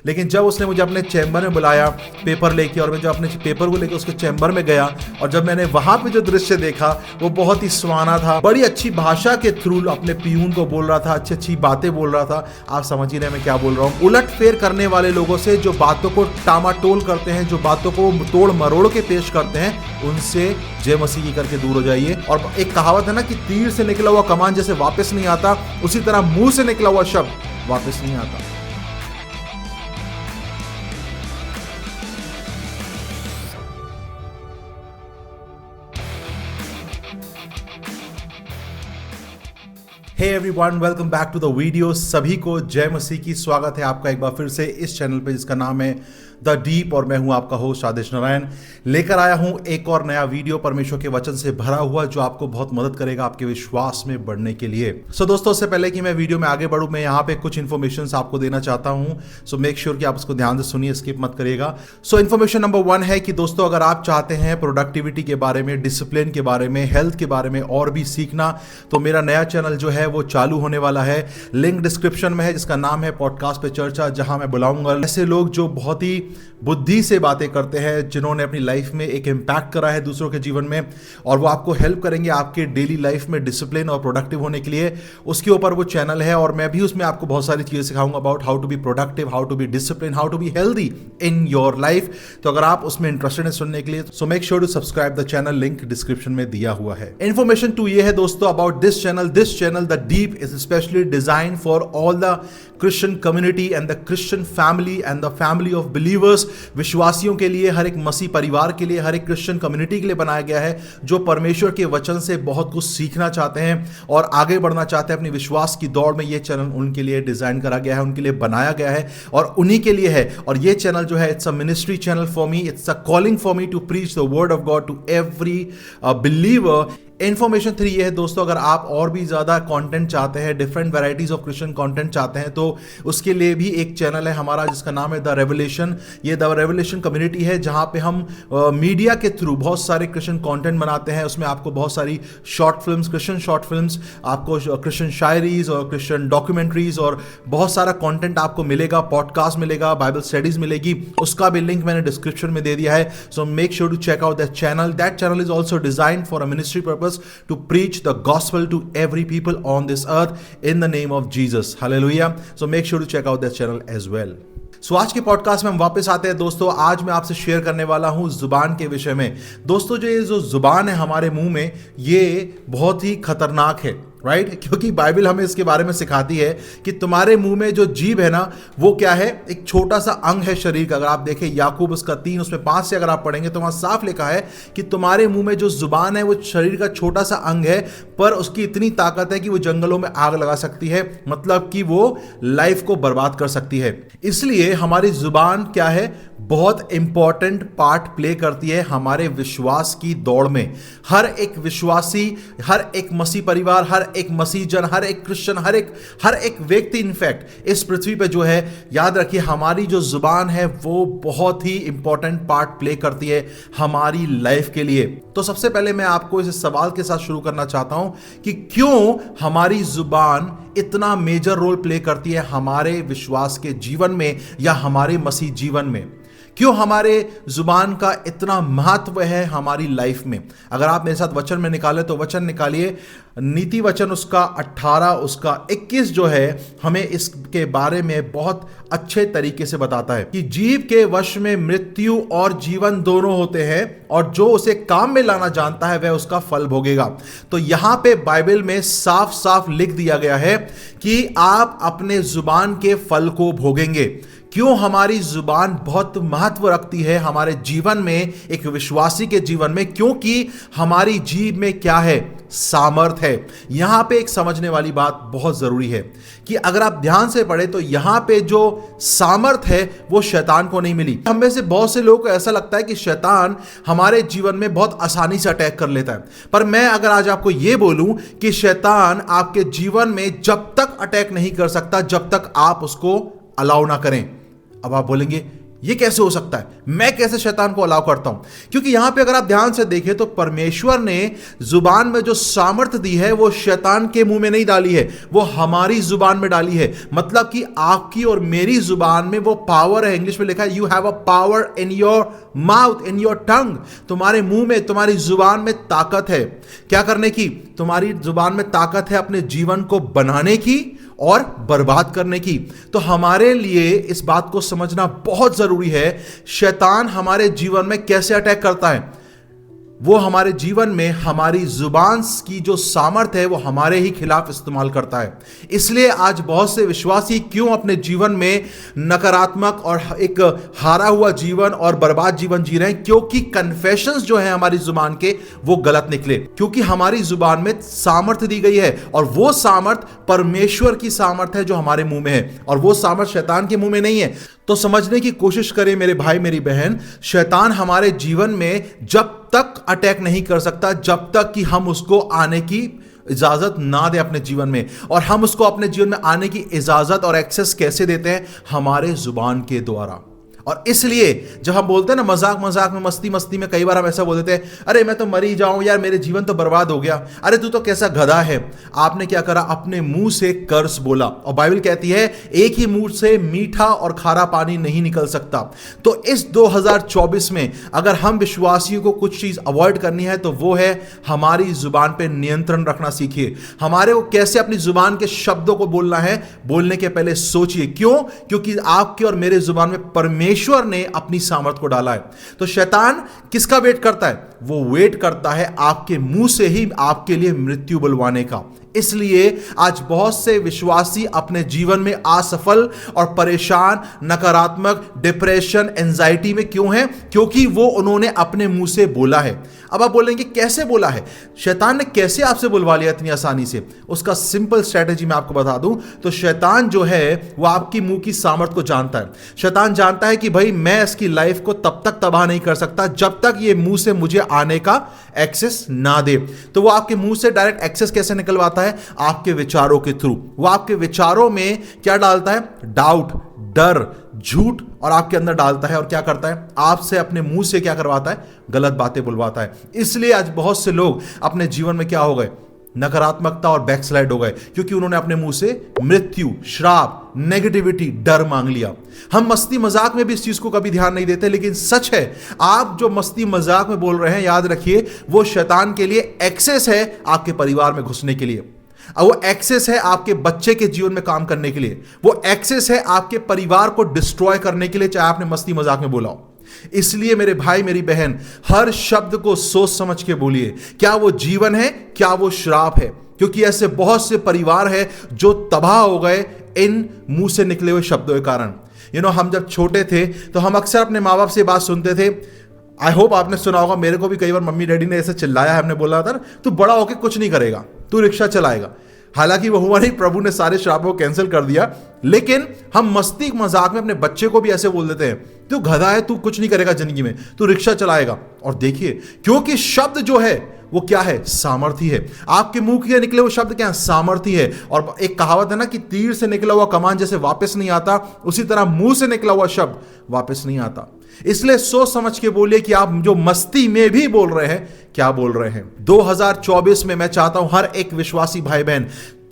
लेकिन जब उसने मुझे अपने चैम्बर में बुलाया पेपर लेके, और मैं जब अपने पेपर को लेके उसके चैम्बर में गया और जब मैंने वहां पे जो दृश्य देखा वो बहुत ही सुहाना था। बड़ी अच्छी भाषा के थ्रू अपने पियून को बोल रहा था, अच्छी अच्छी बातें बोल रहा था। आप समझ ही रहे मैं क्या बोल रहा हूँ। उलट फेर करने वाले लोगों से, जो बातों को टामाटोल करते हैं, जो बातों को तोड़ मरोड़ के पेश करते हैं, उनसे जय मसीह की करके दूर हो जाइए। और एक कहावत है ना कि तीर से निकला हुआ कमान जैसे वापस नहीं आता, उसी तरह मुंह से निकला हुआ शब्द वापस नहीं आता। Hey everyone, welcome back to the video. सभी को जय मसीह की। स्वागत है आपका एक बार फिर से इस चैनल पे जिसका नाम है द डीप, और मैं हूं आपका होस्ट आदेश नारायण। लेकर आया हूं एक और नया वीडियो परमेश्वर के वचन से भरा हुआ, जो आपको बहुत मदद करेगा आपके विश्वास में बढ़ने के लिए। सो दोस्तों, उससे पहले कि मैं वीडियो में आगे बढ़ूं, मैं यहाँ पे कुछ इन्फॉर्मेशन आपको देना चाहता हूं। सो मेक श्योर कि आप उसको ध्यान से सुनिए, स्किप मत करिएगा। सो इन्फॉर्मेशन नंबर 1 है कि दोस्तों, अगर आप चाहते हैं प्रोडक्टिविटी के बारे में, डिसिप्लिन के बारे में, हेल्थ के बारे में और भी सीखना, तो मेरा नया चैनल जो है वो चालू होने वाला है। लिंक डिस्क्रिप्शन में है, जिसका नाम है पॉडकास्ट पे चर्चा, जहां मैं बुलाऊंगा ऐसे लोग जो बहुत ही बुद्धि से बातें करते हैं, जिन्होंने अपनी लाइफ में एक इम्पैक्ट करा है दूसरों के जीवन में, और वो आपको हेल्प करेंगे आपके डेली लाइफ में डिसिप्लिन और प्रोडक्टिव होने के लिए। उसके ऊपर वो चैनल है, और मैं भी उसमें आपको बहुत सारी चीजें सिखाऊंगा about how to be productive, how to be discipline, how to be healthy in your life. तो अगर आप उसमें इंटरेस्टेड हैं सुनने के लिए, so make sure to subscribe the channel, link description में दिया हुआ है। इन्फॉर्मेशन 2 ये है दोस्तों about this channel the deep is especially designed for all the Christian community and the Christian family and the family of believers। विश्वासियों के लिए, हर एक मसीह परिवार के लिए, हर एक क्रिश्चियन कम्युनिटी के लिए बनाया गया है, जो परमेश्वर के वचन से बहुत कुछ सीखना चाहते हैं और आगे बढ़ना चाहते हैं अपनी विश्वास की दौड़ में। ये चैनल उनके लिए डिजाइन करा गया है, उनके लिए बनाया गया है और उन्हीं के लिए है। और ये चैनल जो है, it's a ministry channel for me, it's a calling for me to preach the word of God to every believer. Information 3 ये है दोस्तों, अगर आप और भी ज्यादा कंटेंट चाहते हैं, different varieties of Christian content चाहते हैं, तो उसके लिए भी एक चैनल है हमारा जिसका नाम है द रेवलेशन। ये द रेवलेशन कम्युनिटी है, जहां पे हम मीडिया के थ्रू बहुत सारे क्रिश्चियन कंटेंट बनाते हैं। उसमें आपको बहुत सारी short films, Christian short films, आपको क्रिश्चियन शायरीज और क्रिश्चियन डॉक्यूमेंट्रीज और बहुत सारा कंटेंट आपको मिलेगा, पॉडकास्ट मिलेगा, बाइबल स्टडीज मिलेगी। उसका भी लिंक मैंने डिस्क्रिप्शन में दे दिया है। So make sure to check out that channel. That channel is also designed for a ministry purpose to preach the gospel to every people on this earth in the name of Jesus. Hallelujah. So make sure to check out that channel as well. सो आज के podcast में हम वापस आते हैं दोस्तों। आज मैं आपसे शेयर करने वाला हूं जुबान के विषय में। दोस्तों, ये जो जुबान है हमारे मुंह में, ये बहुत ही खतरनाक है, राइट? क्योंकि बाइबल हमें इसके बारे में सिखाती है कि तुम्हारे मुंह में जो जीभ है ना, वो क्या है? एक छोटा सा अंग है शरीर का। अगर आप देखें याकूब उसका 3 उसमें 5 से अगर आप पढ़ेंगे तो वहां साफ लिखा है कि तुम्हारे मुंह में जो जुबान है वो शरीर का छोटा सा अंग है, पर उसकी इतनी ताकत है कि वो जंगलों में आग लगा सकती है, मतलब कि वो लाइफ को बर्बाद कर सकती है। इसलिए हमारी जुबान क्या है? बहुत इंपॉर्टेंट पार्ट प्ले करती है हमारे विश्वास की दौड़ में। हर एक विश्वासी, हर एक मसीह परिवार, हर एक मसीह जन, हर एक क्रिश्चियन, हर एक व्यक्ति इनफैक्ट इस पृथ्वी पे जो है, याद रखिए हमारी जो जुबान है वो बहुत ही इंपॉर्टेंट पार्ट प्ले करती है हमारी लाइफ के लिए। तो सबसे पहले मैं आपको इस सवाल के साथ शुरू करना चाहता हूं कि क्यों हमारी जुबान इतना मेजर रोल प्ले करती है हमारे विश्वास के जीवन में या हमारे मसीह जीवन में। क्यों हमारे जुबान का इतना महत्व है हमारी लाइफ में। अगर आप मेरे साथ वचन में निकाले तो वचन निकालिए, नीति वचन उसका 18 उसका 21 जो है, हमें इसके बारे में बहुत अच्छे तरीके से बताता है कि जीव के वश में मृत्यु और जीवन दोनों होते हैं, और जो उसे काम में लाना जानता है वह उसका फल भोगेगा। तो यहां पे बाइबल में साफ साफ लिख दिया गया है कि आप अपने जुबान के फल को भोगेंगे। क्यों हमारी जुबान बहुत महत्व रखती है हमारे जीवन में, एक विश्वासी के जीवन में? क्योंकि हमारी जीभ में क्या है? सामर्थ है। यहां पे एक समझने वाली बात बहुत जरूरी है कि अगर आप ध्यान से पढ़े तो यहां पे जो सामर्थ है वो शैतान को नहीं मिली। हम में से बहुत से लोगों को ऐसा लगता है कि शैतान हमारे जीवन में बहुत आसानी से अटैक कर लेता है, पर मैं अगर आज आपको यह बोलूं कि शैतान आपके जीवन में जब तक अटैक नहीं कर सकता जब तक आप उसको अलाउ ना करें। अब आप बोलेंगे ये कैसे हो सकता है, मैं कैसे शैतान को अलाउ करता हूं? क्योंकि यहां पे अगर आप ध्यान से देखें तो परमेश्वर ने जुबान में जो सामर्थ्य दी है वो शैतान के मुंह में नहीं डाली है, वो हमारी जुबान में डाली है। मतलब कि आपकी और मेरी जुबान में वो पावर है। इंग्लिश में लिखा है, you have a power in your mouth, in your tongue. तुम्हारे मुंह में, तुम्हारी जुबान में ताकत है। क्या करने की? तुम्हारी जुबान में ताकत है अपने जीवन को बनाने की और बर्बाद करने की। तो हमारे लिए इस बात को समझना बहुत जरूरी है, शैतान हमारे जीवन में कैसे अटैक करता है। वो हमारे जीवन में हमारी जुबान की जो सामर्थ्य है वो हमारे ही खिलाफ इस्तेमाल करता है। इसलिए आज बहुत से विश्वासी क्यों अपने जीवन में नकारात्मक और एक हारा हुआ जीवन और बर्बाद जीवन जी रहे हैं? क्योंकि कन्फेशंस जो है हमारी जुबान के वो गलत निकले। क्योंकि हमारी जुबान में सामर्थ्य दी गई है और वो सामर्थ्य परमेश्वर की सामर्थ्य है जो हमारे मुंह में है, और वो सामर्थ्य शैतान के मुंह में नहीं है। तो समझने की कोशिश करें मेरे भाई मेरी बहन, शैतान हमारे जीवन में जब तक अटैक नहीं कर सकता जब तक कि हम उसको आने की इजाजत ना दे अपने जीवन में। और हम उसको अपने जीवन में आने की इजाजत और एक्सेस कैसे देते हैं? हमारे जुबान के द्वारा। और इसलिए जब हम बोलते हैं ना मजाक मजाक में, मस्ती मस्ती में, कई बार हम ऐसा बोल देते हैं, अरे मैं तो मरी जाऊं यार, मेरे जीवन तो बर्बाद हो गया, अरे तू तो कैसा गधा है। आपने क्या करा? अपने मुंह से कर्स बोला। और बाइबल कहती है एक ही मुंह से मीठा और खारा पानी नहीं निकल सकता। तो इस 2024 में अगर हम विश्वासियों को कुछ चीज अवॉइड करनी है तो वो है हमारी जुबान पे नियंत्रण रखना सीखिए। हमारे को कैसे अपनी जुबान के शब्दों को बोलना है, बोलने के पहले सोचिए। क्यों? क्योंकि आपके और मेरे जुबान में परमेश्वर ने अपनी सामर्थ को डाला है। तो शैतान किसका वेट करता है? वो वेट करता है आपके मुंह से ही आपके लिए मृत्यु बुलवाने का। इसलिए आज बहुत से विश्वासी अपने जीवन में असफल और परेशान, नकारात्मक, डिप्रेशन, एंजाइटी में क्यों हैं? क्योंकि वो उन्होंने अपने मुंह से बोला है। अब आप बोलेंगे कैसे बोला है? शैतान ने कैसे आपसे बुलवा लिया इतनी आसानी से? उसका सिंपल स्ट्रेटेजी मैं आपको बता दूं तो शैतान जो है वो आपकी मुंह की सामर्थ्य को जानता है। शैतान जानता है कि भाई मैं इसकी लाइफ को तब तक तबाह नहीं कर सकता जब तक ये मुंह से मुझे आने का एक्सेस ना दे। तो वो आपके मुंह से डायरेक्ट एक्सेस कैसे निकलवाता है? आपके विचारों के थ्रू। वो आपके विचारों में क्या डालता है? डाउट, डर, झूठ और आपके अंदर डालता है। और क्या करता है? आपसे अपने मुंह से क्या करवाता है? गलत बातें बुलवाता है। इसलिए आज बहुत से लोग अपने जीवन में क्या हो गए? नकारात्मकता और बैकस्लाइड हो गए, क्योंकि उन्होंने अपने मुंह से मृत्यु, श्राप, नेगेटिविटी, डर मांग लिया। हम मस्ती मजाक में भी इस चीज को कभी ध्यान नहीं देते, लेकिन सच है आप जो मस्ती मजाक में बोल रहे हैं, याद रखिए वो शैतान के लिए एक्सेस है आपके परिवार में घुसने के लिए। वो एक्सेस है आपके बच्चे के जीवन में काम करने के लिए। वो एक्सेस है आपके परिवार को डिस्ट्रॉय करने के लिए, चाहे आपने मस्ती मजाक में बोला हो। इसलिए मेरे भाई मेरी बहन, हर शब्द को सोच समझ के बोलिए। क्या वो जीवन है? क्या वो श्राप है? क्योंकि ऐसे बहुत से परिवार है जो तबाह हो गए इन मुंह से निकले हुए शब्दों के कारण। हम जब छोटे थे तो हम अक्सर अपने माँ बाप से बात सुनते थे। आई होप आपने सुना होगा, मेरे को भी कई बार मम्मी डैडी ने ऐसे चिल्लाया है। हमने बोला था ना, तू बड़ा होके कुछ नहीं करेगा, तू रिक्शा चलाएगा। हालांकि वो हुआ नहीं, प्रभु ने सारे श्रापों को कैंसिल कर दिया। लेकिन हम मस्ती मजाक में अपने बच्चे को भी ऐसे बोल देते हैं, तू गधा है, तू कुछ नहीं करेगा जिंदगी में, तू रिक्शा चलाएगा। और देखिए, क्योंकि शब्द जो है वो क्या है? सामर्थी है। आपके मुंह के निकले वो शब्द क्या है? सामर्थी है। और एक कहावत है ना कि तीर से निकला हुआ कमान जैसे वापस नहीं आता, उसी तरह मुंह से निकला हुआ शब्द वापस नहीं आता। इसलिए सोच समझ के बोलिए कि आप जो मस्ती में भी बोल रहे हैं, क्या बोल रहे हैं। 2024 में मैं चाहता हूं हर एक विश्वासी भाई बहन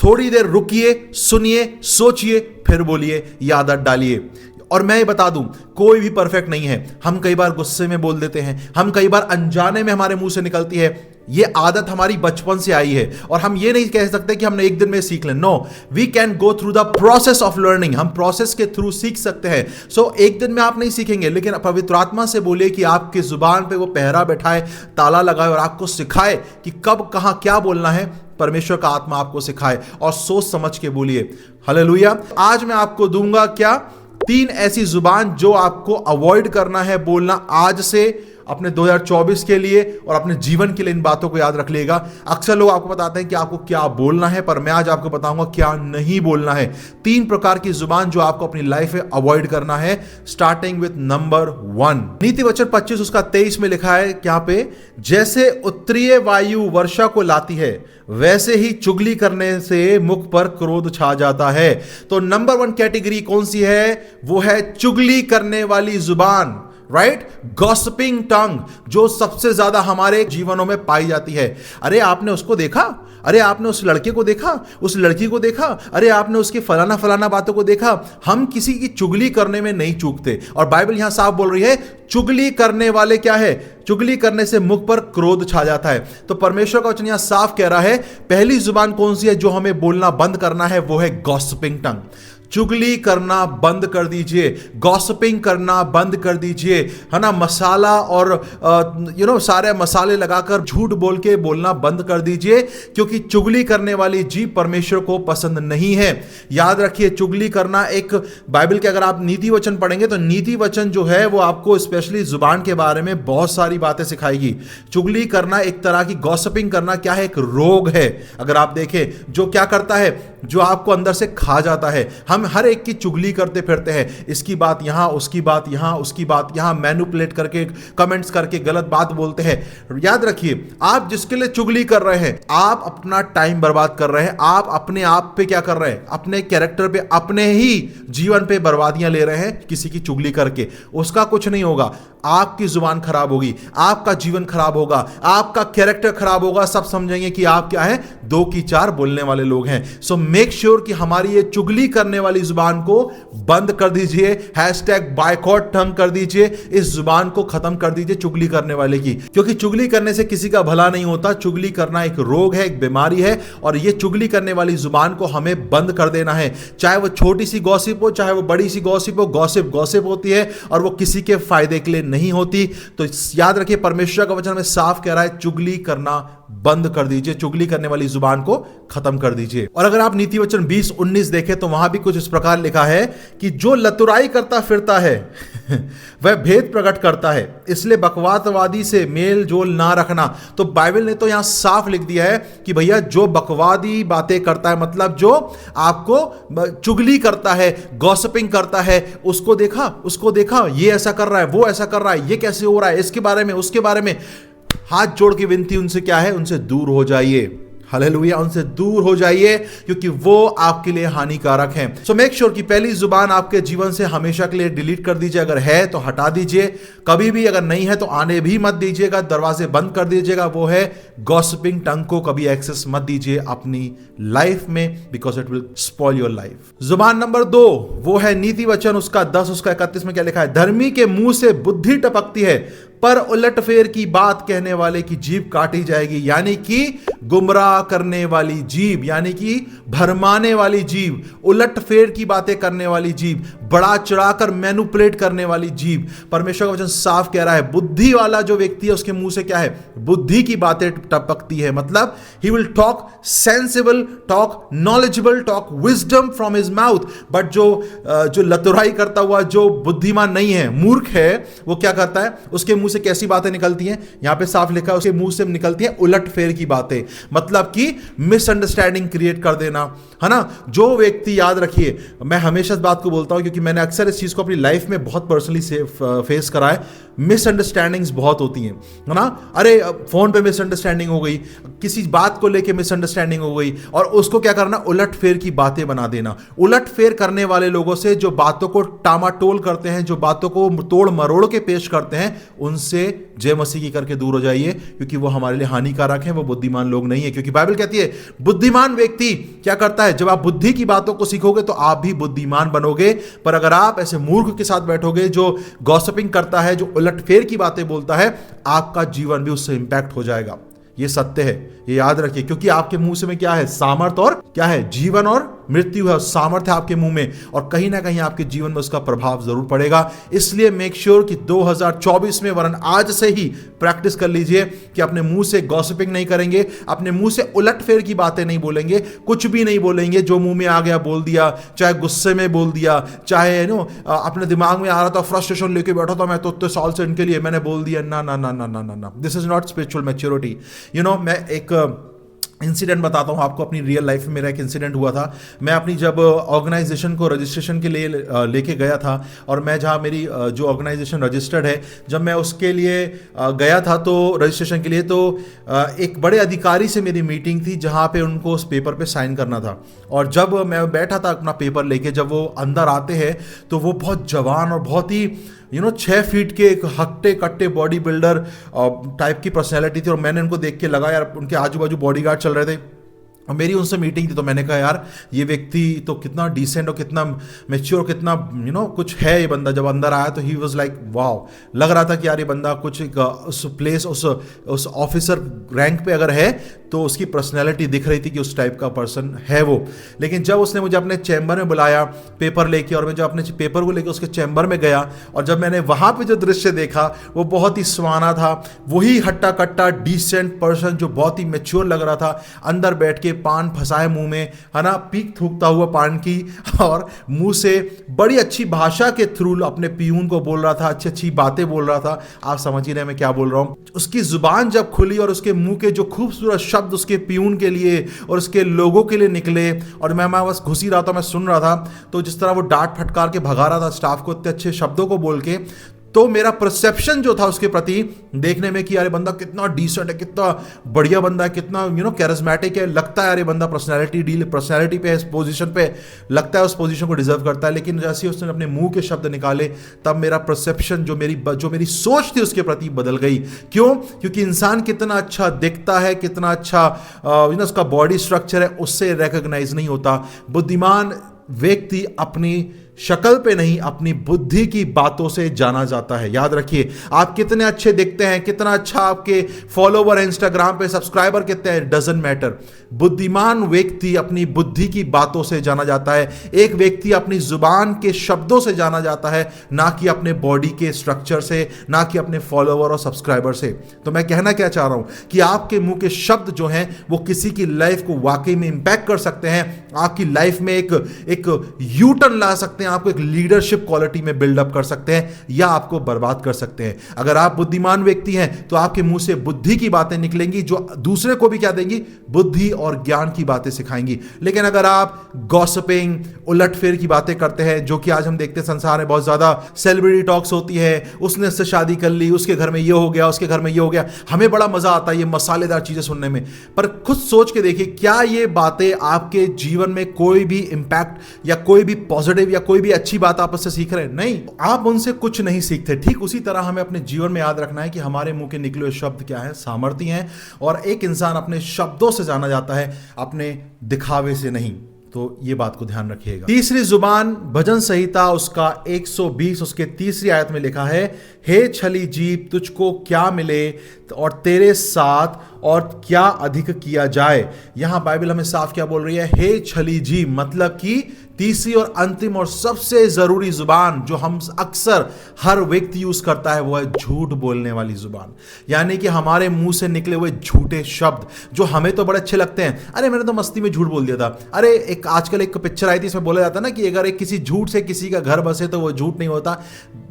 थोड़ी देर रुकिए, सुनिए, सोचिए, फिर बोलिए, ये आदत डालिए। और मैं ये बता दूं, कोई भी परफेक्ट नहीं है। हम कई बार गुस्से में बोल देते हैं, हम कई बार अनजाने में हमारे मुंह से निकलती है। ये आदत हमारी बचपन से आई है और हम ये नहीं कह सकते कि हमने एक दिन में सीख लें। No, we can go through the process of learning. हम प्रोसेस के थ्रू सीख सकते हैं। एक दिन में आप नहीं सीखेंगे, लेकिन पवित्र आत्मा से बोलिए कि आपकी जुबान पे वो पहरा बैठाए, ताला लगाए और आपको सिखाए कि कब कहां क्या बोलना है। परमेश्वर का आत्मा आपको सिखाए और सोच समझ के बोलिए। हालेलुया। आज मैं आपको दूंगा क्या? 3 ऐसी जुबान जो आपको अवॉइड करना है बोलना आज से अपने 2024 के लिए और अपने जीवन के लिए इन बातों को याद रख लेगा। अक्सर लोग आपको बताते हैं कि आपको क्या बोलना है, पर मैं आज आपको बताऊंगा क्या नहीं बोलना है। 3 प्रकार की जुबान जो आपको अपनी लाइफ में अवॉइड करना है, स्टार्टिंग विद नंबर 1। नीति वचन 25 उसका 23 में लिखा है यहाँ पे, जैसे उत्तरीय वायु वर्षा को लाती है वैसे ही चुगली करने से मुख पर क्रोध छा जाता है। तो नंबर 1 कैटेगरी कौन सी है? वो है चुगली करने वाली जुबान, राइट? गॉसिपिंग टंग, जो सबसे ज्यादा हमारे जीवनों में पाई जाती है। अरे आपने उसको देखा, अरे आपने उस लड़के को देखा, उस लड़की को देखा, अरे आपने उसके फलाना फलाना बातों को देखा। हम किसी की चुगली करने में नहीं चूकते, और बाइबल यहां साफ बोल रही है चुगली करने वाले क्या है? चुगली करने से मुख पर क्रोध छा जाता है। तो परमेश्वर का वचन यहां साफ कह रहा है, पहली जुबान कौन सी है जो हमें बोलना बंद करना है? वो है गॉसिपिंग टंग। चुगली करना बंद कर दीजिए, गॉसिपिंग करना बंद कर दीजिए, है ना? मसाला और सारे मसाले लगाकर झूठ बोल के बोलना बंद कर दीजिए, क्योंकि चुगली करने वाली जीभ परमेश्वर को पसंद नहीं है। याद रखिए, चुगली करना एक, बाइबल के अगर आप नीति वचन पढ़ेंगे तो नीति वचन जो है वो आपको स्पेशली जुबान के बारे में बहुत सारी बातें सिखाएगी। चुगली करना एक तरह की, गॉसिपिंग करना क्या है? एक रोग है। अगर आप देखें, जो क्या करता है, जो आपको अंदर से खा जाता है। हम हर एक की चुगली करते फिरते हैं, इसकी बात यहां, उसकी बात यहां, उसकी बात यहां, मैनिपुलेट करके, कमेंट्स करके गलत बात बोलते हैं। याद रखिए, आप जिसके लिए चुगली कर रहे हैं, आप अपना टाइम बर्बाद कर रहे हैं। आप अपने आप पे क्या कर रहे हैं? अपने कैरेक्टर पे, अपने ही जीवन पे बर्बादियां ले रहे हैं किसी की चुगली करके। उसका कुछ नहीं होगा, आपकी जुबान खराब होगी, आपका जीवन खराब होगा, आपका कैरेक्टर खराब होगा। सब समझेंगे कि आप क्या है? 2 की 4 बोलने वाले लोग हैं। सो मेक श्योर कि हमारी ये चुगली करने वाली जुबान को बंद कर दीजिए। हैशटैग बायकॉट टंग कर दीजिए, इस जुबान को खत्म कर दीजिए चुगली करने वाले की, क्योंकि चुगली करने से किसी का भला नहीं होता। चुगली करना एक रोग है, एक बीमारी है, और ये चुगली करने वाली जुबान को हमें बंद कर देना है। चाहे वो छोटी सी गॉसिप हो, चाहे वो बड़ी सी गॉसिप हो, गॉसिप गॉसिप होती है और वो किसी के फायदे के लिए नहीं होती। तो याद रखिए, परमेश्वर का वचन में साफ कह रहा है, चुगली करना बंद कर दीजिए, चुगली करने वाली जुबान को खत्म कर दीजिए। और अगर आप नीति वचन 20:19 देखें तो वहां भी कुछ इस प्रकार लिखा है कि जो लतुराई करता फिरता है वह भेद प्रकट करता है, इसलिए बकवादवादी से मेल जोल ना रखना। तो बाइबल ने तो यहां साफ लिख दिया है कि भैया जो बकवादी बातें करता है, मतलब जो आपको चुगली करता है, गॉसिपिंग करता है, उसको देखा, ये ऐसा कर रहा है, वो ऐसा कर रहा है, ये कैसे हो रहा है, इसके बारे में, उसके बारे में, हाथ जोड़ की विनती उनसे क्या है? उनसे दूर हो जाइए। हालेलुया, उनसे दूर हो जाइए, क्योंकि वो आपके लिए हानिकारक हैं। सो मेक श्योर कि पहली जुबान आपके जीवन से हमेशा के लिए डिलीट कर दीजिए। अगर है तो हटा दीजिए, कभी भी अगर नहीं है तो आने भी मत दीजिएगा, दरवाजे बंद कर दीजिएगा। वो है गॉसिपिंग टंग को कभी एक्सेस मत दीजिए अपनी लाइफ में, because it will spoil your life. जुबान नंबर 2 वो है नीति वचन उसका 10 उसका 31 में क्या लिखा है? धर्मी के मुंह से बुद्धि टपकती है, पर उलटफेर की बात कहने वाले की जीभ काटी जाएगी। यानी कि गुमराह करने वाली जीभ, यानी कि भरमाने वाली जीभ, उलटफेर की बातें करने वाली जीभ, बड़ा चढ़ाकर मैनिपुलेट करने वाली जीभ। परमेश्वर का वचन साफ कह रहा है, बुद्धि वाला जो व्यक्ति है उसके मुंह से क्या है? बुद्धि की बातें टपकती है। मतलब he will talk sensible talk, knowledgeable talk, wisdom from his mouth. But जो लतुराई करता हुआ जो बुद्धिमान नहीं है, मूर्ख है, वो क्या करता है? उसके मुंह से कैसी बातें निकलती हैं? यहां पे साफ लिखा है, उसके मुंह से निकलती हैं उलटफेर की बातें, मतलब कि मिसअंडरस्टैंडिंग क्रिएट कर देना, है ना? जो व्यक्ति, याद रखिए, मैं हमेशा इस बात को बोलता हूं क्योंकि मैंने अक्सर इस चीज को अपनी लाइफ में बहुत पर्सनली फेस करा है। मिसअंडरस्टैंडिंग्स बहुत होती हैं, है ना? अरे फोन पे मिसअंडरस्टैंडिंग हो गई, किसी बात को लेके मिसअंडरस्टैंडिंग हो गई, और उसको क्या करना? उलटफेर की बातें बना देना। उलटफेर करने वाले लोगों से, जो बातों को टामाटोल करते हैं, जो बातों को तोड़ मरोड़ के पेश करते हैं, उनसे जय मसीह की करके दूर हो जाइए, क्योंकि वो हमारे लिए हानिकारक है, वो बुद्धिमान लोग नहीं है। क्योंकि बाइबल कहती है बुद्धिमान व्यक्ति क्या करता है? जब आप बुद्धि की बातों को सीखोगे तो आप भी बुद्धिमान बनोगे। पर अगर आप ऐसे मूर्ख के साथ बैठोगे जो गॉसिपिंग करता है, जो उलटफेर की बातें बोलता है, आपका जीवन भी उससे इंपैक्ट हो जाएगा। ये सत्य है, ये याद रखिए, क्योंकि आपके मुंह से में क्या है? सामर्थ और क्या है? जीवन और मृत्यु है, सामर्थ्य है आपके मुंह में, और कहीं ना कहीं आपके जीवन में उसका प्रभाव जरूर पड़ेगा। इसलिए मेक श्योर कि 2024 में वरन आज से ही प्रैक्टिस कर लीजिए कि अपने मुंह से गॉसिपिंग नहीं करेंगे, अपने मुंह से उलटफेर की बातें नहीं बोलेंगे, कुछ भी नहीं बोलेंगे, जो मुंह में आ गया बोल दिया, चाहे गुस्से में बोल दिया, चाहे अपने दिमाग में आ रहा था, फ्रस्ट्रेशन लेके बैठा था, मैं तो इतने साल से इनके लिए मैंने बोल दिया। ना ना ना ना ना ना ना, this is not spiritual maturity. मैं एक इंसिडेंट बताता हूँ आपको। अपनी रियल लाइफ में मेरा एक इंसिडेंट हुआ था। मैं अपनी जब ऑर्गेनाइजेशन को रजिस्ट्रेशन के लिए लेके गया था, और मैं जहाँ मेरी जो ऑर्गेनाइजेशन रजिस्टर्ड है, जब मैं उसके लिए गया था तो रजिस्ट्रेशन के लिए, तो एक बड़े अधिकारी से मेरी मीटिंग थी जहाँ पे उनको उस पेपर पे साइन करना था। और जब मैं बैठा था अपना पेपर लेके, जब वो अंदर आते हैं तो वो बहुत जवान और बहुत ही 6 फीट के एक हट्टे कट्टे बॉडी बिल्डर टाइप की पर्सनैलिटी थी। और मैंने उनको देख के लगा यार, उनके आजू बाजू बॉडीगार्ड चल रहे थे और मेरी उनसे मीटिंग थी, तो मैंने कहा यार ये व्यक्ति तो कितना डिसेंट और कितना मैच्योर, कितना कुछ है ये बंदा। जब अंदर आया तो ही वाज लाइक वाओ, लग रहा था कि यार ये बंदा कुछ उस प्लेस उस ऑफिसर रैंक पे अगर है तो उसकी पर्सनैलिटी दिख रही थी कि उस टाइप का पर्सन है वो। लेकिन जब उसने मुझे अपने चैम्बर में बुलाया पेपर लेके, और मैं जब अपने पेपर को लेके उसके चैम्बर में गया, और जब मैंने वहाँ पे जो दृश्य देखा वो बहुत ही सुहाना था। वही हट्टा कट्टा डिसेंट पर्सन जो बहुत ही मैच्योर लग रहा था, अंदर बैठ के पान फंसाए मुंह में, है ना, पीक थूकता हुआ पान की, और मुंह से बड़ी अच्छी भाषा के थ्रू अपने पियून को बोल रहा था, अच्छी अच्छी बातें बोल रहा था। आप समझ ही रहे मैं क्या बोल रहा हूँ। उसकी जुबान जब खुली और उसके मुंह के जो खूबसूरत शब्द उसके पियून के लिए और उसके लोगों के लिए निकले, और मैं बस घुसी रहा था, मैं सुन रहा था, तो जिस तरह वो डांट फटकार के भगा रहा था स्टाफ को इतने अच्छे शब्दों को बोल के, तो मेरा परसेप्शन जो था उसके प्रति देखने में कि यार ये बंदा कितना डिसेंट है, कितना बढ़िया बंदा है, कितना कैरिस्मेटिक है, लगता है यार ये बंदा पर्सनैलिटी पे इस पोजीशन पे लगता है, उस पोजीशन को डिजर्व करता है। लेकिन जैसे उसने अपने मुंह के शब्द निकाले, तब मेरा परसेप्शन जो मेरी सोच थी उसके प्रति बदल गई। क्यों? क्योंकि इंसान कितना अच्छा दिखता है, कितना अच्छा उसका बॉडी स्ट्रक्चर है, उससे रिकॉग्नाइज नहीं होता। बुद्धिमान व्यक्ति अपनी शक्ल पे नहीं, अपनी बुद्धि की बातों से जाना जाता है। याद रखिए, आप कितने अच्छे दिखते हैं, कितना अच्छा आपके फॉलोवर है इंस्टाग्राम पे, सब्सक्राइबर कितने हैं, डजंट मैटर। बुद्धिमान व्यक्ति अपनी बुद्धि की बातों से जाना जाता है। एक व्यक्ति अपनी जुबान के शब्दों से जाना जाता है, ना कि अपने बॉडी के स्ट्रक्चर से, ना कि अपने फॉलोवर और सब्सक्राइबर से। तो मैं कहना क्या चाह रहा हूं कि आपके मुंह के शब्द जो हैं वो किसी की लाइफ को वाकई में इंपैक्ट कर सकते हैं, आपकी लाइफ में एक यू टर्न ला सकते हैं, आपको एक लीडरशिप क्वालिटी में बिल्डअप कर सकते हैं, या आपको बर्बाद कर सकते हैं। अगर आप बुद्धिमान व्यक्ति हैं तो आपके मुंह से बुद्धि की बातें निकलेंगी जो दूसरे को भी क्या देंगी, बुद्धि और ज्ञान की बातें सिखाएंगी। लेकिन अगर आप गॉसिपिंग, उलटफेर की बातें करते हैं, जो कि आज हम देखते हैं संसार में बहुत ज्यादा सेलिब्रिटी टॉक्स होती है, उसने उससे शादी कर ली, उसके घर में ये हो गया, उसके घर में ये हो गया, हमें बड़ा मजा आता है ये मसालेदार चीजें सुनने में। पर खुद सोच के देखिए, क्या ये बातें आपके जीवन में कोई भी इंपैक्ट या कोई भी पॉजिटिव या कोई भी अच्छी बात आप उससे सीख रहे हैं? नहीं, आप उनसे कुछ नहीं सीखते। ठीक उसी तरह हमें अपने जीवन में याद रखना है कि हमारे मुंह के निकले हुए शब्द क्या है, सामर्थ्य हैं, और एक इंसान अपने शब्दों से जाना जाता है, अपने दिखावे से नहीं। तो ये बात को ध्यान रखिएगा। तीसरी जुबान, भजन संहिता उसका 120 उसके तीसरी आयत में लिखा है, हे छली जीभ तुझको क्या मिले और तेरे साथ और क्या अधिक किया जाए। यहां बाइबल हमें साफ क्या बोल रही है, हे छली जीभ, मतलब कि तीसरी और अंतिम और सबसे जरूरी जुबान जो हम अक्सर हर व्यक्ति यूज करता है वो है झूठ बोलने वाली जुबान। यानी कि हमारे मुंह से निकले हुए झूठे शब्द जो हमें तो बड़े अच्छे लगते हैं, अरे मैंने तो मस्ती में झूठ बोल दिया था, अरे एक आजकल एक पिक्चर आई थी इसमें बोला जाता ना कि अगर एक किसी झूठ से किसी का घर बसे तो वो झूठ नहीं होता।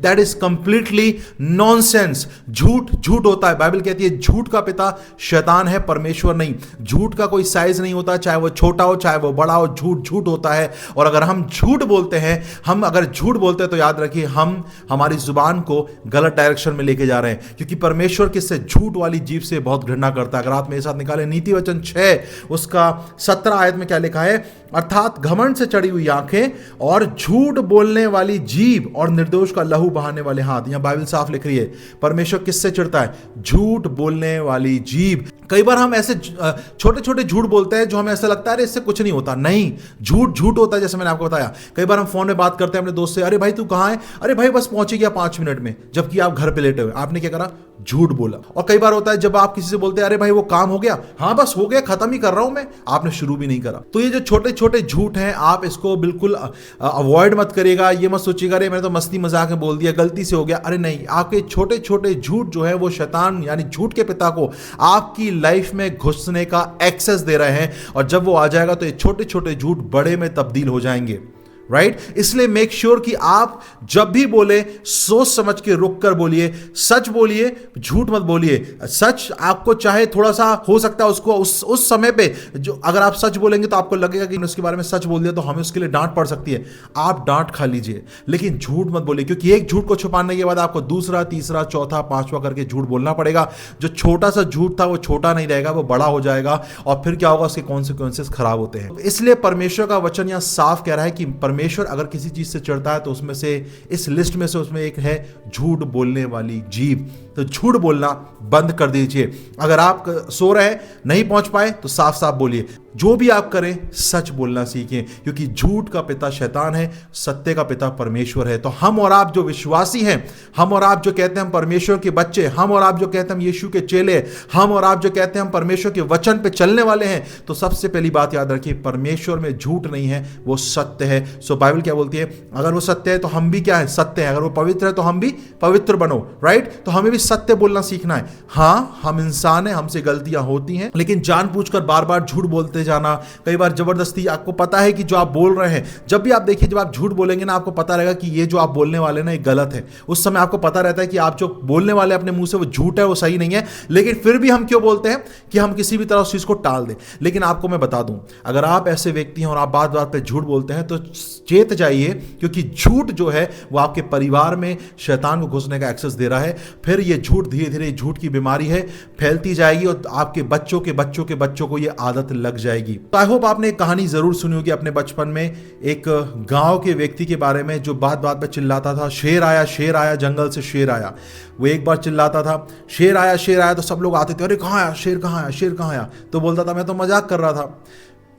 That is completely nonsense. झूठ झूठ होता है। बाइबल कहती है झूठ का पिता शैतान है, परमेश्वर नहीं। झूठ का कोई साइज नहीं होता, चाहे वो छोटा हो चाहे वो बड़ा हो, झूठ झूठ होता है। और अगर हम झूठ बोलते हैं, हम अगर झूठ बोलते हैं तो याद रखिए हम हमारी जुबान को गलत डायरेक्शन में लेके जा रहे हैं, क्योंकि परमेश्वर किससे, झूठ वाली जीभ से बहुत घृणा करता है। अगर आप मेरे साथ निकालें नीति वचन 6 उसका 17 आयत में क्या लिखा है, अर्थात घमंड से चढ़ी हुई आंखें और झूठ बोलने वाली जीभ और निर्दोष का लहू बहाने वाले हाथ। यहां बाइबल साफ लिख रही है परमेश्वर किससे चिढ़ता है, झूठ बोलने वाली जीभ। कई बार हम ऐसे छोटे छोटे झूठ बोलते हैं जो हमें ऐसा लगता है इससे कुछ नहीं होता। नहीं, झूठ झूठ होता है। जैसे मैंने आपको बताया, कई बार हम फोन में बात करते हैं अपने दोस्त से, अरे भाई तू कहां है, अरे भाई बस पहुंच गया 5 मिनट में, जबकि आप घर पे लेटे हुए। आपने क्या करा, झूठ बोला। और कई बार होता है जब आप किसी से बोलते हैं अरे भाई वो काम हो गया, हाँ बस हो गया, खत्म ही कर रहा हूं मैं, आपने शुरू भी नहीं करा। तो ये जो छोटे छोटे झूठ हैं आप इसको बिल्कुल अवॉइड मत करिएगा। ये मत सोचिएगा अरे मैंने तो मस्ती मजाक में बोल दिया, गलती से हो गया। अरे नहीं, आपके छोटे छोटे झूठ जो है वो शैतान यानी झूठ के पिता को आपकी लाइफ में घुसने का एक्सेस दे रहे हैं, और जब वो आ जाएगा तो ये छोटे छोटे झूठ बड़े में तब्दील हो जाएंगे। राइट? इसलिए मेक श्योर कि आप जब भी बोले सोच समझ के रुक कर बोलिए, सच बोलिए, झूठ मत बोलिए। सच आपको चाहे थोड़ा सा हो सकता है उसको उस समय पे जो अगर आप सच बोलेंगे तो आपको लगेगा कि उसके बारे में सच बोल दिया तो हमें उसके लिए डांट पड़ सकती है, आप डांट खा लीजिए, लेकिन झूठ मत बोलिए, क्योंकि एक झूठ को छुपाने के बाद आपको दूसरा, तीसरा, चौथा, पांचवा करके झूठ बोलना पड़ेगा। जो छोटा सा झूठ था वो छोटा नहीं रहेगा, वो बड़ा हो जाएगा, और फिर क्या होगा, उसके कॉन्सिक्वेंसेस खराब होते हैं। इसलिए परमेश्वर का वचन यहां साफ कह रहा है कि परमेश्वर अगर किसी चीज से चिढ़ता है तो उसमें से इस लिस्ट में से उसमें एक है झूठ बोलने वाली जीभ। तो झूठ बोलना बंद कर दीजिए। अगर आप सो रहे नहीं पहुंच पाए तो साफ साफ बोलिए। जो भी आप करें सच बोलना सीखें, क्योंकि झूठ का पिता शैतान है, सत्य का पिता परमेश्वर है। तो हम और आप जो विश्वासी हैं, हम और आप जो कहते हैं हम परमेश्वर के बच्चे, हम और आप जो कहते हैं हम यीशु के चेले, हम और आप जो कहते हैं हम परमेश्वर के वचन पे चलने वाले हैं, तो सबसे पहली बात याद रखिए, परमेश्वर में झूठ नहीं है, वो सत्य है। सो बाइबल क्या बोलती है, अगर वो सत्य है तो हम भी क्या है, सत्य है। अगर वो पवित्र है तो हम भी पवित्र बनो। राइट? तो हमें भी सत्य बोलना सीखना है। हाँ, हम इंसान हैं, हमसे गलतियां होती हैं, लेकिन जानबूझकर बार बार झूठ बोलते जाना, कई बार जबरदस्ती, आपको पता है कि जो आप बोल रहे हैं, जब भी आप देखिए जब आप झूठ बोलेंगे ना, आपको पता रहेगा कि ये जो आप बोलने वाले ना ये गलत है। उस समय आपको पता रहता है कि आप जो बोलने वाले अपने मुंह से वो झूठ है, वो सही नहीं है, लेकिन फिर भी हम क्यों बोलते हैं कि हम किसी भी तरह उस चीज को टाल दें। लेकिन आपको मैं बता दूं, अगर आप ऐसे व्यक्ति हैं और आप बात बात पे झूठ बोलते हैं तो चेत जाइए, क्योंकि झूठ जो है वो आपके परिवार में शैतान को घुसने का एक्सेस दे रहा है। फिर ये झूठ धीरे धीरे झूठ की बीमारी है, फैलती जाएगी और आपके बच्चों के बच्चों के बच्चों को ये आदत लग जाएगी। तो आई होप आपने एक कहानी जरूर सुनी होगी अपने बचपन में, एक गांव के व्यक्ति के बारे में जो बात बात पे चिल्लाता था, शेर आया, जंगल से शेर आया। वो एक बार चिल्लाता था शेर आया, तो सब लोग आते थे, अरे कहाँ आया शेर, कहाँ आया शेर, कहाँ आया। तो बोलता था मैं तो मजाक कर रहा था,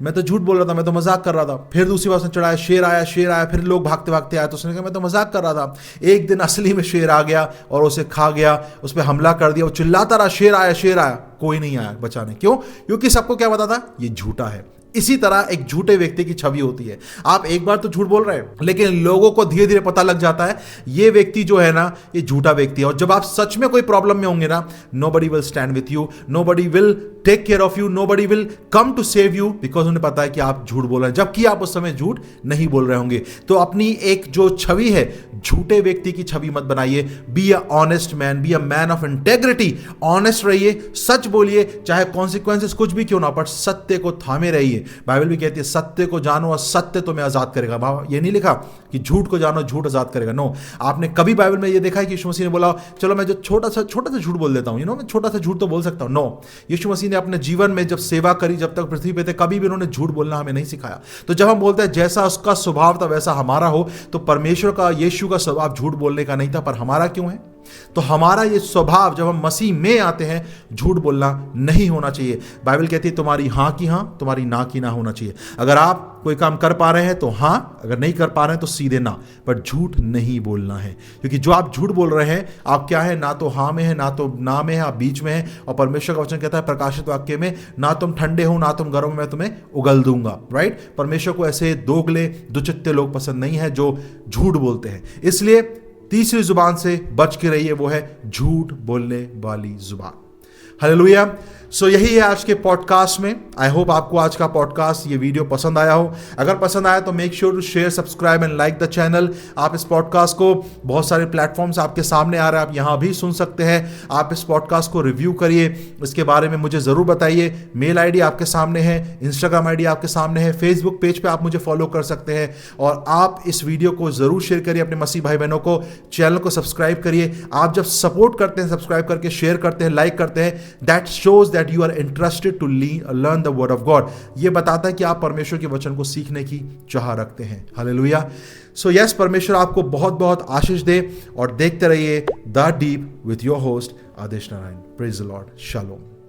मैं तो झूठ बोल रहा था, मैं तो मजाक कर रहा था। फिर दूसरी बार उसने चढ़ाया शेर आया, फिर लोग भागते भागते आए तो उसने कहा मैं तो मजाक कर रहा था। एक दिन असली में शेर आ गया और उसे खा गया, उस पर हमला कर दिया। वो चिल्लाता रहा शेर आया, कोई नहीं आया बचाने। क्यों? क्योंकि सबको क्या पता था ये झूठा है। इसी तरह एक झूठे व्यक्ति की छवि होती है। आप एक बार तो झूठ बोल रहे हैं, लेकिन लोगों को धीरे धीरे पता लग जाता है ये व्यक्ति जो है ना ये झूठा व्यक्ति है। और जब आप सच में कोई प्रॉब्लम में होंगे ना, nobody will stand with you, nobody will take care of you, nobody will come to save you, because उन्हें पता है कि आप झूठ बोल रहे हैं, जबकि आप उस समय झूठ नहीं बोल रहे होंगे। तो अपनी एक जो छवि है, झूठे व्यक्ति की छवि मत बनाइए। Be a honest man, be a man of integrity. Honest रहिए, सच बोलिए, चाहे कॉन्सिक्वेंसेस कुछ भी क्यों ना, पर सत्य को थामे रहिए। बाइबल भी कहती है सत्य को जानो और सत्य तुम्हें आजाद करेगा। भाव ये नहीं लिखा कि झूठ को जानो झूठ आजाद करेगा। नो, आपने कभी बाइबल में ये देखा है कि यीशु मसीह ने बोला चलो मैं जो छोटा सा झूठ बोल देता हूं, मैं छोटा सा झूठ तो बोल सकता हूं। नो, यीशु मसीह ने अपने जीवन में जब सेवा करी, जब तक पृथ्वी पे थे, कभी भी उन्होंने झूठ बोलना हमें नहीं सिखाया। तो जब हम बोलते हैं जैसा उसका स्वभाव था वैसा हमारा हो, तो परमेश्वर का, यीशु का स्वभाव झूठ बोलने का नहीं था, पर हमारा क्यों है? तो हमारा ये स्वभाव जब हम मसीह में आते हैं, झूठ बोलना नहीं होना चाहिए। बाइबल कहती है तुम्हारी हां की हां, तुम्हारी ना की ना होना चाहिए। अगर आप कोई काम कर पा रहे हैं तो हां, अगर नहीं कर पा रहे हैं तो सीधे ना, पर झूठ नहीं बोलना है। क्योंकि जो आप झूठ बोल रहे हैं, आप क्या है, ना तो हां में है ना तो ना में है, आप बीच में है। और परमेश्वर का वचन कहता है प्रकाशित वाक्य में, ना तुम ठंडे हो ना तुम गर्म हो, मैं तुम्हें उगल दूंगा। राइट? परमेश्वर को ऐसे दोगले दुचित्ते लोग पसंद नहीं है जो झूठ बोलते हैं। इसलिए तीसरी जुबान से बच के रहिए, वो है झूठ बोलने वाली जुबान। हालेलुया। सो यही है आज के पॉडकास्ट में। आई होप आपको आज का पॉडकास्ट, ये वीडियो पसंद आया हो। अगर पसंद आया तो make sure to share, subscribe and like the channel. आप इस पॉडकास्ट को बहुत सारे प्लेटफॉर्म्स आपके सामने आ रहे हैं, आप यहाँ भी सुन सकते हैं। आप इस पॉडकास्ट को रिव्यू करिए, इसके बारे में मुझे ज़रूर बताइए। मेल आईडी आपके सामने है, इंस्टाग्राम आईडी आपके सामने है, फेसबुक पेज पर आप मुझे फॉलो कर सकते हैं। और आप इस वीडियो को ज़रूर शेयर करिए अपने मसीह भाई बहनों को। चैनल को सब्सक्राइब करिए। आप जब सपोर्ट करते हैं, सब्सक्राइब करके शेयर करते हैं, लाइक करते हैं, that shows that you are interested to learn the word of God. ये बताता है कि आप परमेश्वर के वचन को सीखने की चाह रखते हैं। हालेलुया। सो यस, परमेश्वर आपको बहुत बहुत आशीष दे और देखते रहिए the deep with your host Adesh Narayan. Praise the lord. Shalom.